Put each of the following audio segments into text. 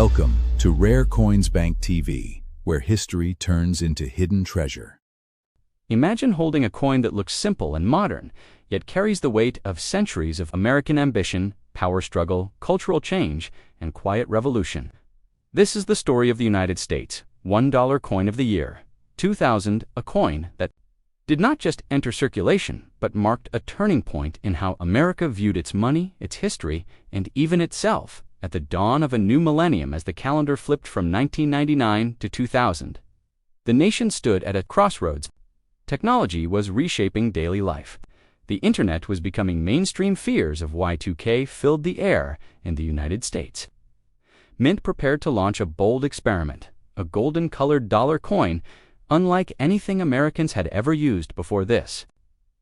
Welcome to Rare Coins Bank TV, where history turns into hidden treasure. Imagine holding a coin that looks simple and modern, yet carries the weight of centuries of American ambition, power struggle, cultural change, and quiet revolution. This is the story of the United States, $1 coin of the year, 2000, a coin that did not just enter circulation, but marked a turning point in how America viewed its money, its history, and even itself at the dawn of a new millennium as the calendar flipped from 1999 to 2000. The nation stood at a crossroads. Technology was reshaping daily life. The internet was becoming mainstream. Fears of Y2K filled the air in the United States. Mint prepared to launch a bold experiment, a golden-colored dollar coin, unlike anything Americans had ever used before. This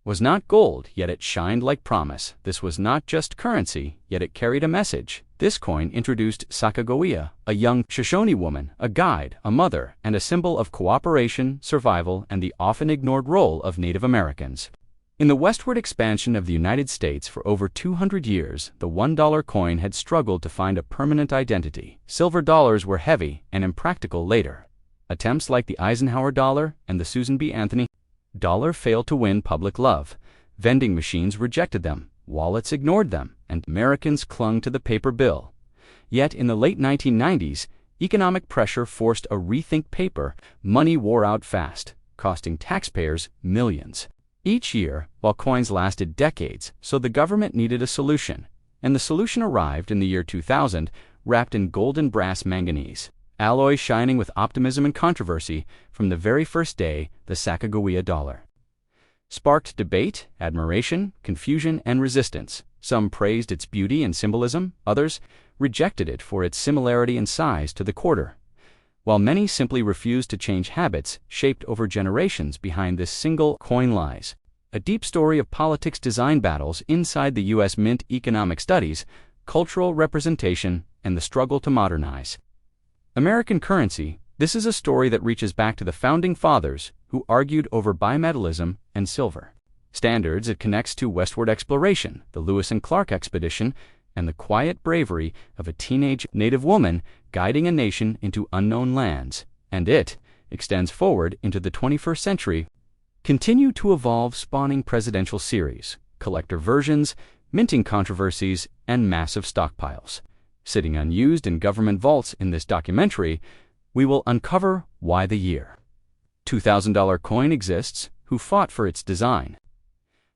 was not gold, yet it shined like promise. This was not just currency, yet it carried a message. This coin introduced Sacagawea, a young Shoshone woman, a guide, a mother, and a symbol of cooperation, survival, and the often ignored role of Native Americans. In the westward expansion of the United States for over 200 years, the $1 coin had struggled to find a permanent identity. Silver dollars were heavy and impractical later. Attempts like the Eisenhower dollar and the Susan B. Anthony dollar failed to win public love. Vending machines rejected them, wallets ignored them, and Americans clung to the paper bill. Yet in the late 1990s, economic pressure forced a rethink. Paper money wore out fast, costing taxpayers millions each year, while coins lasted decades, so the government needed a solution. And the solution arrived in the year 2000, wrapped in gold and brass manganese alloy, shining with optimism and controversy. From the very first day, the Sacagawea dollar sparked debate, admiration, confusion, and resistance. Some praised its beauty and symbolism, others rejected it for its similarity in size to the quarter, while many simply refused to change habits shaped over generations. Behind this single coin lies a deep story of politics, design battles inside the U.S. Mint, economic studies, cultural representation, and the struggle to modernize American currency. This is a story that reaches back to the Founding Fathers, who argued over bimetallism and silver standards. It connects to westward exploration, the Lewis and Clark expedition, and the quiet bravery of a teenage Native woman guiding a nation into unknown lands. And it extends forward into the 21st century. Continue to evolve, spawning presidential series, collector versions, minting controversies, and massive stockpiles. Sitting unused in government vaults. In this documentary, we will uncover why the year $2000 coin exists, who fought for its design,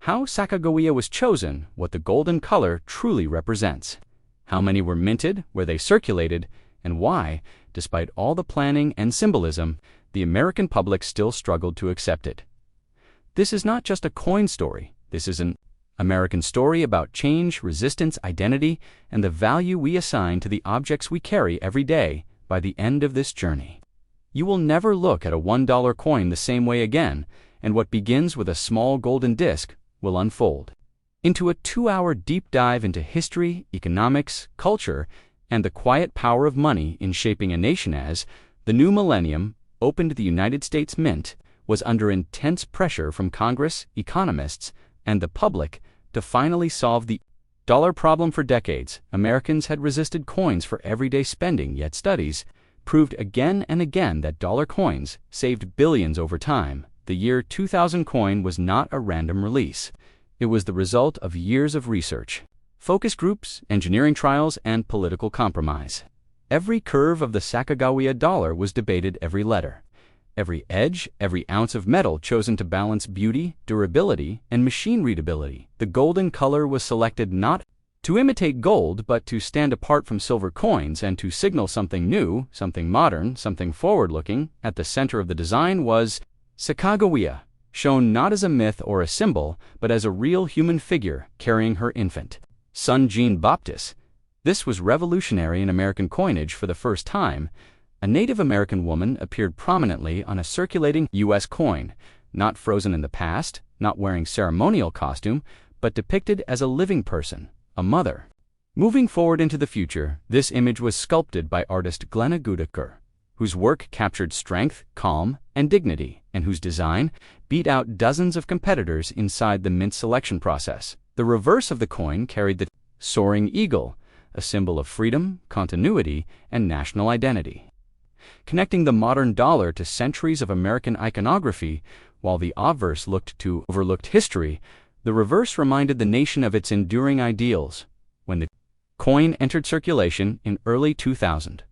how Sacagawea was chosen, what the golden color truly represents, how many were minted, where they circulated, and why, despite all the planning and symbolism, the American public still struggled to accept it. This is not just a coin story. This is an American story about change, resistance, identity, and the value we assign to the objects we carry every day. By the end of this journey, you will never look at a $1 coin the same way again, and what begins with a small golden disc will unfold into a 2-hour deep dive into history, economics, culture, and the quiet power of money in shaping a nation. As the new millennium opened, the United States Mint was under intense pressure from Congress, economists, and the public to finally solve the dollar problem. For decades, Americans had resisted coins for everyday spending, yet studies proved again and again that dollar coins saved billions over time. The year 2000 coin was not a random release. It was the result of years of research, focus groups, engineering trials, and political compromise. Every curve of the Sacagawea dollar was debated, every letter, every edge, every ounce of metal chosen to balance beauty, durability, and machine readability. The golden color was selected not to imitate gold, but to stand apart from silver coins and to signal something new, something modern, something forward-looking. At the center of the design was Sacagawea, shown not as a myth or a symbol, but as a real human figure carrying her infant son, Jean Baptiste. This was revolutionary in American coinage. For the first time, a Native American woman appeared prominently on a circulating U.S. coin, not frozen in the past, not wearing ceremonial costume, but depicted as a living person, a mother. Moving forward into the future, this image was sculpted by artist Glenna Goodacre, whose work captured strength, calm, and dignity, and whose design beat out dozens of competitors inside the mint selection process. The reverse of the coin carried the soaring eagle, a symbol of freedom, continuity, and national identity. Connecting the modern dollar to centuries of American iconography, while the obverse looked to overlooked history, the reverse reminded the nation of its enduring ideals. When the coin entered circulation in early 2000,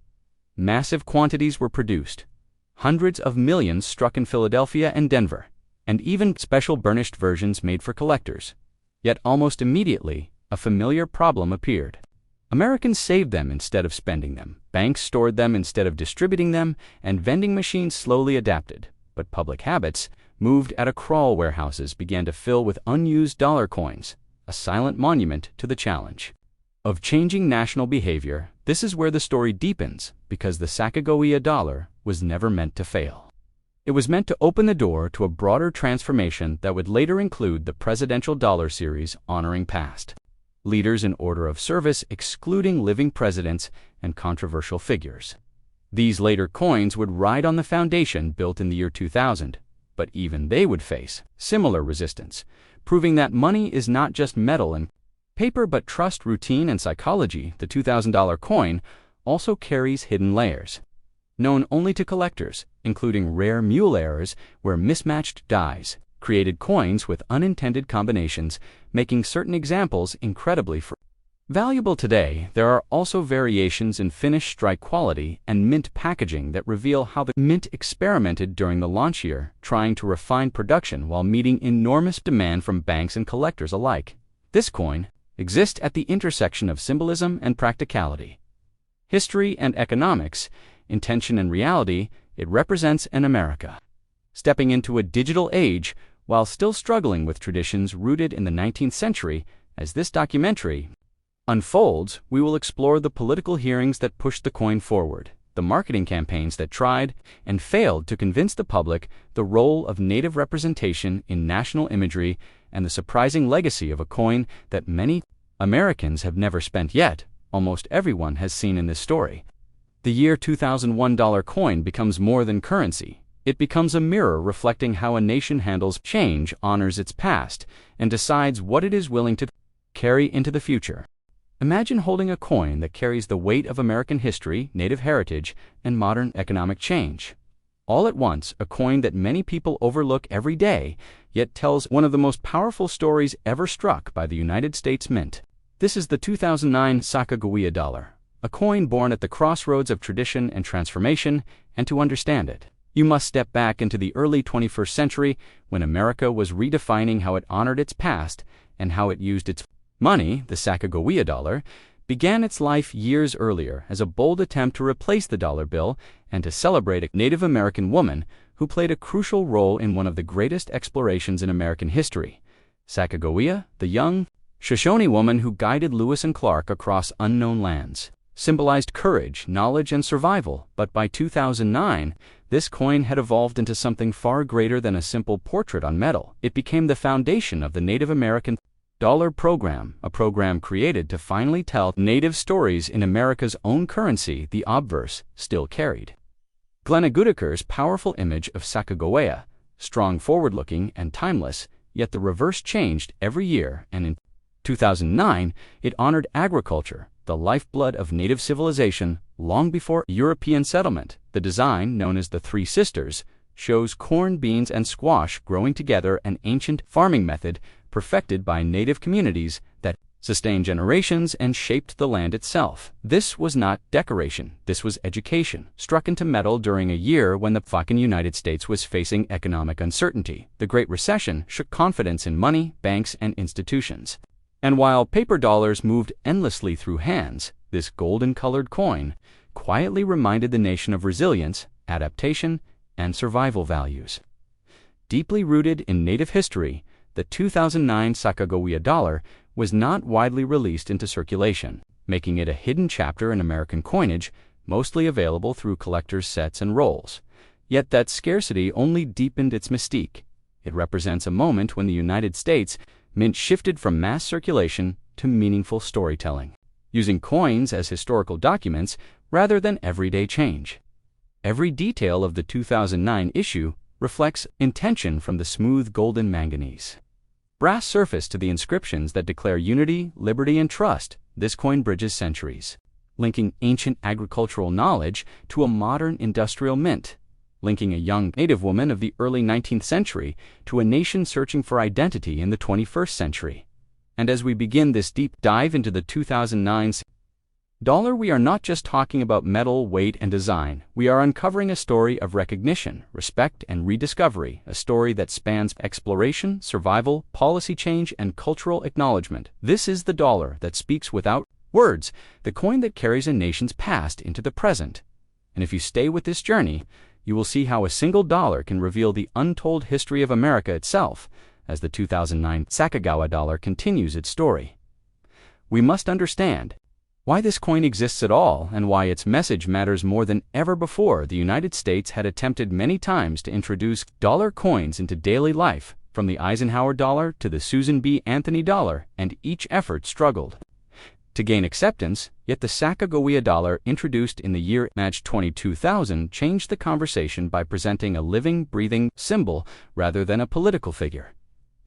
massive quantities were produced. Hundreds of millions struck in Philadelphia and Denver, and even special burnished versions made for collectors. Yet almost immediately, a familiar problem appeared. Americans saved them instead of spending them, banks stored them instead of distributing them, and vending machines slowly adapted. But public habits moved at a crawl. Warehouses began to fill with unused dollar coins, a silent monument to the challenge of changing national behavior. This is where the story deepens, because the Sacagawea dollar was never meant to fail. It was meant to open the door to a broader transformation that would later include the presidential dollar series honoring past leaders in order of service, excluding living presidents and controversial figures. These later coins would ride on the foundation built in the year 2000, but even they would face similar resistance, proving that money is not just metal and paper but trust, routine, and psychology. The $2,000 coin also carries hidden layers, known only to collectors, including rare mule errors where mismatched dies created coins with unintended combinations, making certain examples incredibly valuable today. There are also variations in finish, strike quality, and mint packaging that reveal how the mint experimented during the launch year, trying to refine production while meeting enormous demand from banks and collectors alike. This coin exists at the intersection of symbolism and practicality, history and economics, intention and reality. It represents an America stepping into a digital age while still struggling with traditions rooted in the 19th century. As this documentary unfolds, we will explore the political hearings that pushed the coin forward, the marketing campaigns that tried and failed to convince the public, the role of Native representation in national imagery, and the surprising legacy of a coin that many Americans have never spent yet almost everyone has seen in this story. The year 2001 dollar coin becomes more than currency. It becomes a mirror reflecting how a nation handles change, honors its past, and decides what it is willing to carry into the future. Imagine holding a coin that carries the weight of American history, Native heritage, and modern economic change. All at once, a coin that many people overlook every day, yet tells one of the most powerful stories ever struck by the United States Mint. This is the 2009 Sacagawea dollar, a coin born at the crossroads of tradition and transformation, and to understand it, you must step back into the early 21st century when America was redefining how it honored its past and how it used its money. The Sacagawea dollar began its life years earlier as a bold attempt to replace the dollar bill and to celebrate a Native American woman who played a crucial role in one of the greatest explorations in American history. Sacagawea, the young Shoshone woman who guided Lewis and Clark across unknown lands, symbolized courage, knowledge, and survival. But by 2009, this coin had evolved into something far greater than a simple portrait on metal. It became the foundation of the Native American Dollar Program, a program created to finally tell Native stories in America's own currency. The obverse still carried Glenna Goodacre's powerful image of Sacagawea, strong, forward-looking, and timeless, yet the reverse changed every year, and in 2009, it honored agriculture, the lifeblood of Native civilization, long before European settlement. The design, known as the Three Sisters, shows corn, beans, and squash growing together, an ancient farming method perfected by Native communities that sustained generations and shaped the land itself. This was not decoration, this was education, struck into metal during a year when the fucking United States was facing economic uncertainty. The Great Recession shook confidence in money, banks, and institutions. And while paper dollars moved endlessly through hands, this golden-colored coin quietly reminded the nation of resilience, adaptation, and survival values. Deeply rooted in Native history, the 2009 Sacagawea dollar was not widely released into circulation, making it a hidden chapter in American coinage, mostly available through collectors' sets and rolls. Yet that scarcity only deepened its mystique. It represents a moment when the United States Mint shifted from mass circulation to meaningful storytelling, using coins as historical documents rather than everyday change. Every detail of the 2009 issue reflects intention, from the smooth golden manganese brass surface to the inscriptions that declare unity, liberty, and trust. this coin bridges centuries, linking ancient agricultural knowledge to a modern industrial mint, linking a young native woman of the early 19th century to a nation searching for identity in the 21st century. And as we begin this deep dive into the 2009 dollar, we are not just talking about metal, weight, and design. We are uncovering a story of recognition, respect, and rediscovery, a story that spans exploration, survival, policy change, and cultural acknowledgement. This is the dollar that speaks without words, the coin that carries a nation's past into the present. And if you stay with this journey, you will see how a single dollar can reveal the untold history of America itself, as the 2009 Sacagawea dollar continues its story. We must understand why this coin exists at all and why its message matters more than ever before. The United States had attempted many times to introduce dollar coins into daily life, from the Eisenhower dollar to the Susan B. Anthony dollar, and each effort struggled to gain acceptance, yet the Sacagawea dollar, introduced in the year March 2000, changed the conversation by presenting a living, breathing symbol rather than a political figure.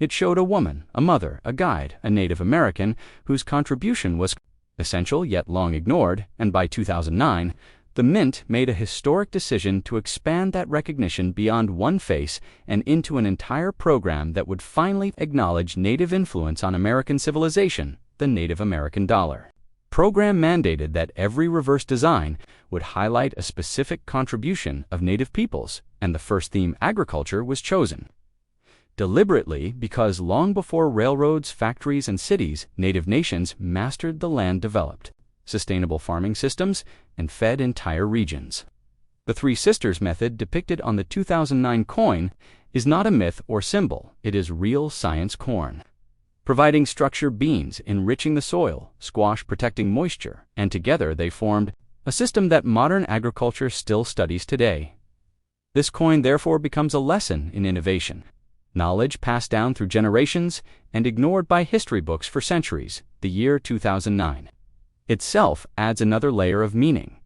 It showed a woman, a mother, a guide, a Native American, whose contribution was essential yet long ignored, and by 2009, the Mint made a historic decision to expand that recognition beyond one face and into an entire program that would finally acknowledge Native influence on American civilization, the Native American dollar. Program mandated that every reverse design would highlight a specific contribution of Native peoples, and the first theme, agriculture, was chosen deliberately because long before railroads, factories, and cities, Native nations mastered the land, developed sustainable farming systems, and fed entire regions. The Three Sisters method depicted on the 2009 coin is not a myth or symbol, it is real science corn. Providing structure, beans enriching the soil, squash protecting moisture, and together they formed a system that modern agriculture still studies today. This coin therefore becomes a lesson in innovation. Knowledge passed down through generations and ignored by history books for centuries. The year 2009 itself adds another layer of meaning.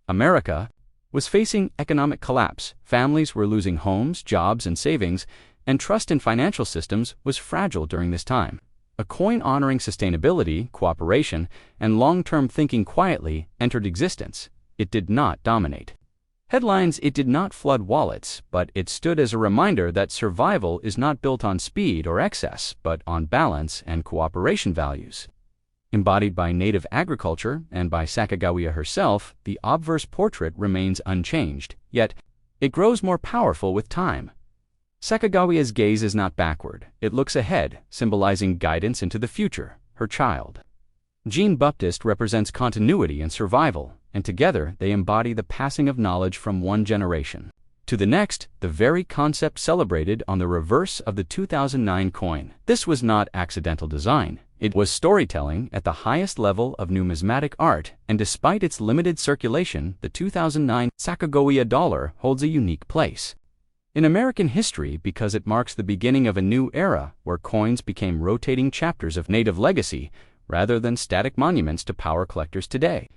America was facing economic collapse. Families were losing homes, jobs, and savings, and trust in financial systems was fragile during this time. A coin honoring sustainability, cooperation, and long-term thinking quietly entered existence. It did not dominate headlines, it did not flood wallets, but it stood as a reminder that survival is not built on speed or excess, but on balance and cooperation values. Embodied by Native agriculture and by Sacagawea herself, the obverse portrait remains unchanged, yet it grows more powerful with time. Sacagawea's gaze is not backward, it looks ahead, symbolizing guidance into the future, her child. Jean-Baptiste represents continuity and survival, and together they embody the passing of knowledge from one generation to the next, the very concept celebrated on the reverse of the 2009 coin. This was not accidental design. It was storytelling at the highest level of numismatic art, and despite its limited circulation, the 2009 Sacagawea dollar holds a unique place in American history because it marks the beginning of a new era where coins became rotating chapters of Native legacy rather than static monuments to power collectors today.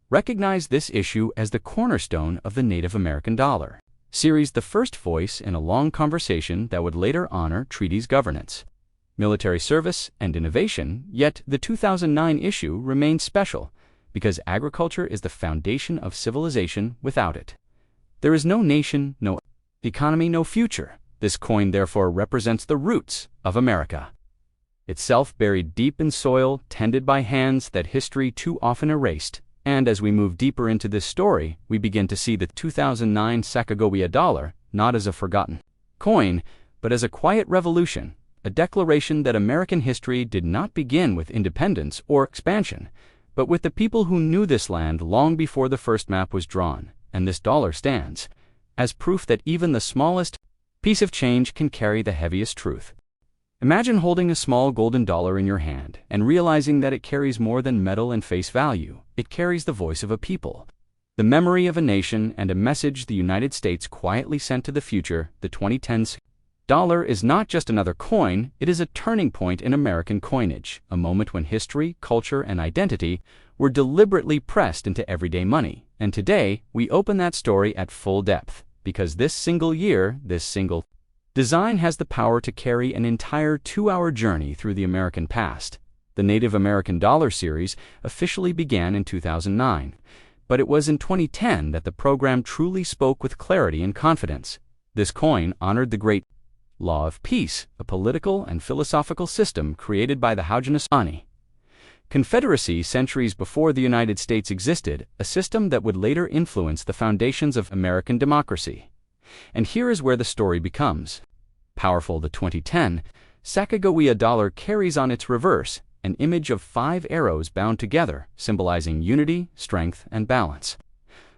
Recognize this issue as the cornerstone of the Native American dollar series, the first voice in a long conversation that would later honor treaties, governance, military service, and innovation. Yet the 2009 issue remains special because agriculture is the foundation of civilization. Without it, there is no nation, no economy, no future. This coin therefore represents the roots of America itself, buried deep in soil, tended by hands that history too often erased. And as we move deeper into this story, we begin to see the 2009 Sacagawea dollar not as a forgotten coin, but as a quiet revolution, a declaration that American history did not begin with independence or expansion, but with the people who knew this land long before the first map was drawn. And this dollar stands as proof that even the smallest piece of change can carry the heaviest truth. Imagine holding a small golden dollar in your hand and realizing that it carries more than metal and face value. It carries the voice of a people, the memory of a nation, and a message the United States quietly sent to the future. The 2010s dollar is not just another coin, it is a turning point in American coinage, a moment when history, culture, and identity were deliberately pressed into everyday money. And today, we open that story at full depth, because this single year, this single design has the power to carry an entire 2-hour journey through the American past. The Native American Dollar series officially began in 2009, but it was in 2010 that the program truly spoke with clarity and confidence. This coin honored the great law of peace, a political and philosophical system created by the Haudenosaunee Confederacy centuries before the United States existed, a system that would later influence the foundations of American democracy. And here is where the story becomes powerful. The 2010 Sacagawea dollar carries on its reverse an image of 5 arrows bound together, symbolizing unity, strength, and balance.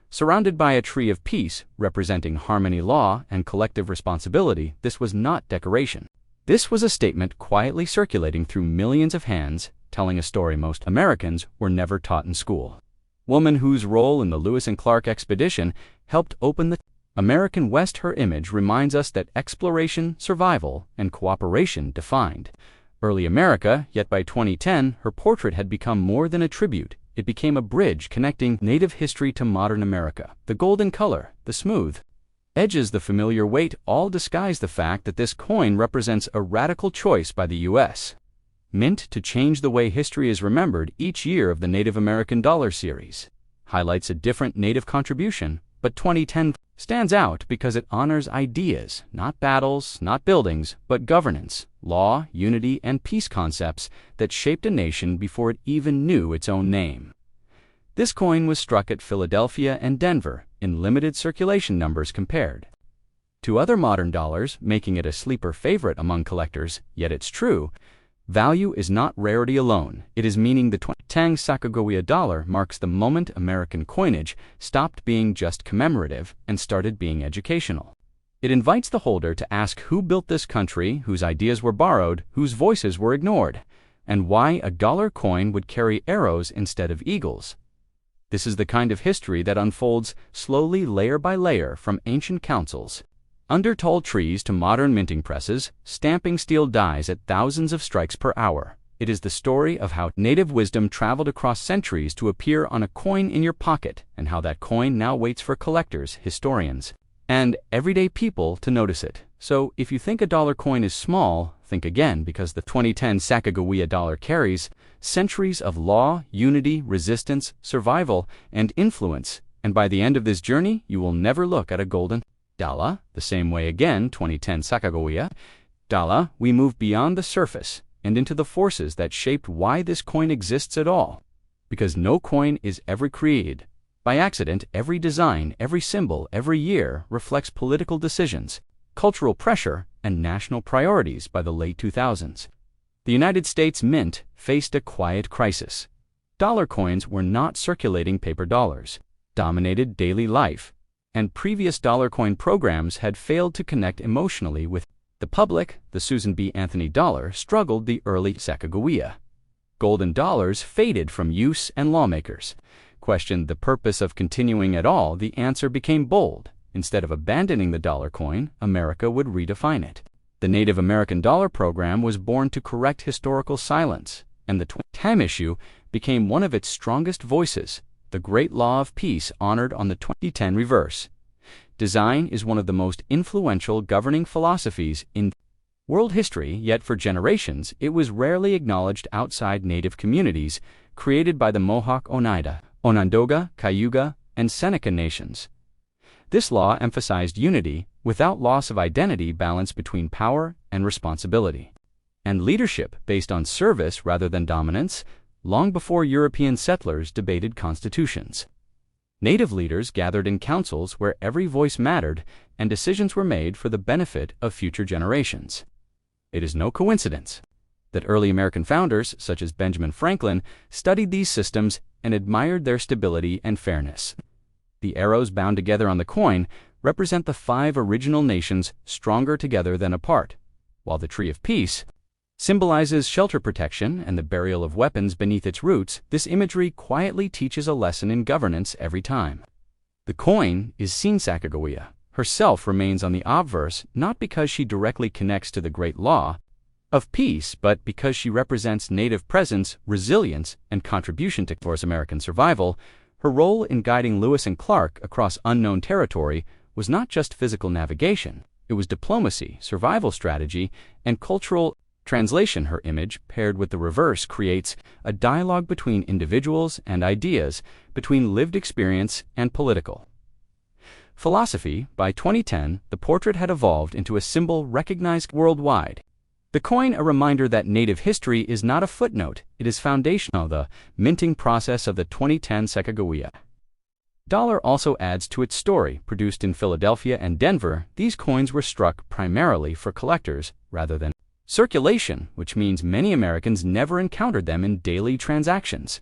Surrounded by a tree of peace, representing harmony, law, and collective responsibility, this was not decoration. This was a statement quietly circulating through millions of hands, telling a story most Americans were never taught in school. Woman whose role in the Lewis and Clark expedition helped open the American West. Her image reminds us that exploration, survival, and cooperation defined early America, yet by 2010, her portrait had become more than a tribute. It became a bridge connecting Native history to modern America. The golden color, the smooth edges, the familiar weight all disguise the fact that this coin represents a radical choice by the U.S. Mint to change the way history is remembered. Each year of the Native American Dollar series highlights a different Native contribution, but 2010 stands out because it honors ideas, not battles, not buildings, but governance, law, unity, and peace concepts that shaped a nation before it even knew its own name. This coin was struck at Philadelphia and Denver in limited circulation numbers compared to other modern dollars, making it a sleeper favorite among collectors. Yet it's true, value is not rarity alone. It is meaning. The 2010 Sacagawea dollar marks the moment American coinage stopped being just commemorative and started being educational. It invites the holder to ask who built this country, whose ideas were borrowed, whose voices were ignored, and why a dollar coin would carry arrows instead of eagles. This is the kind of history that unfolds slowly, layer by layer, from ancient councils under tall trees to modern minting presses, stamping steel dies at thousands of strikes per hour. It is the story of how Native wisdom traveled across centuries to appear on a coin in your pocket, and how that coin now waits for collectors, historians, and everyday people to notice it. So, if you think a dollar coin is small, think again, because the 2010 Sacagawea dollar carries centuries of law, unity, resistance, survival, and influence, and by the end of this journey, you will never look at a golden dollar the same way again. 2010 Sacagawea dollar, we move beyond the surface and into the forces that shaped why this coin exists at all. Because no coin is ever created by accident. Every design, every symbol, every year reflects political decisions, cultural pressure, and national priorities. By the late 2000s, the United States Mint faced a quiet crisis. Dollar coins were not circulating. Paper dollars dominated daily life, and previous dollar coin programs had failed to connect emotionally with the public. The Susan B. Anthony dollar struggled. The early Sacagawea golden dollars faded from use, and lawmakers questioned the purpose of continuing at all. The answer became bold. Instead of abandoning the dollar coin, America would redefine it. The Native American Dollar program was born to correct historical silence, and the 2010 issue became one of its strongest voices. The great law of peace honored on the 2010 reverse. Design is one of the most influential governing philosophies in world history, yet for generations it was rarely acknowledged outside Native communities created by the Mohawk, Oneida, Onondaga, Cayuga, and Seneca nations. This law emphasized unity without loss of identity, balance between power and responsibility, and leadership based on service rather than dominance. Long before European settlers debated constitutions, Native leaders gathered in councils where every voice mattered and decisions were made for the benefit of future generations. It is no coincidence that early American founders, such as Benjamin Franklin, studied these systems and admired their stability and fairness. The arrows bound together on the coin represent the 5 original nations, stronger together than apart, while the Tree of Peace symbolizes shelter, protection, and the burial of weapons beneath its roots. This imagery quietly teaches a lesson in governance every time the coin is seen. Sacagawea herself remains on the obverse, not because she directly connects to the great law of peace, but because she represents Native presence, resilience, and contribution to American survival. Her role in guiding Lewis and Clark across unknown territory was not just physical navigation. It was diplomacy, survival strategy, and cultural Translation: her image, paired with the reverse, creates a dialogue between individuals and ideas, between lived experience and political philosophy. By 2010, the portrait had evolved into a symbol recognized worldwide. The coin, a reminder that Native history is not a footnote, it is foundational. The minting process of the 2010 Sacagawea dollar also adds to its story. Produced in Philadelphia and Denver, these coins were struck primarily for collectors rather than circulation, which means many Americans never encountered them in daily transactions.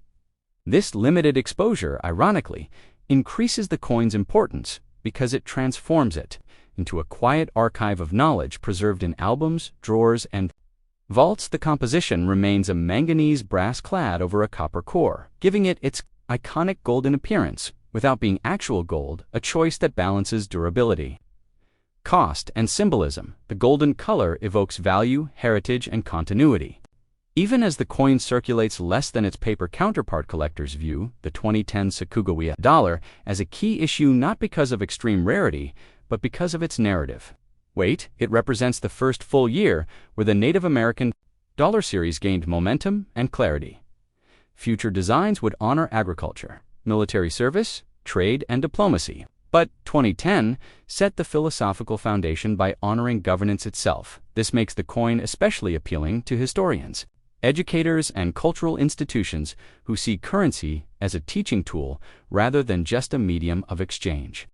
This limited exposure, ironically, increases the coin's importance because it transforms it into a quiet archive of knowledge preserved in albums, drawers, and vaults. The composition remains a manganese brass clad over a copper core, giving it its iconic golden appearance without being actual gold, a choice that balances durability, cost, and symbolism. The golden color evokes value, heritage, and continuity. Even as the coin circulates less than its paper counterpart, collectors view the 2010 Sacagawea dollar as a key issue, not because of extreme rarity, but because of its narrative weight. It represents the first full year where the Native American dollar series gained momentum and clarity. Future designs would honor agriculture, military service, trade, and diplomacy. But 2010 set the philosophical foundation by honoring governance itself. This makes the coin especially appealing to historians, educators, and cultural institutions who see currency as a teaching tool rather than just a medium of exchange.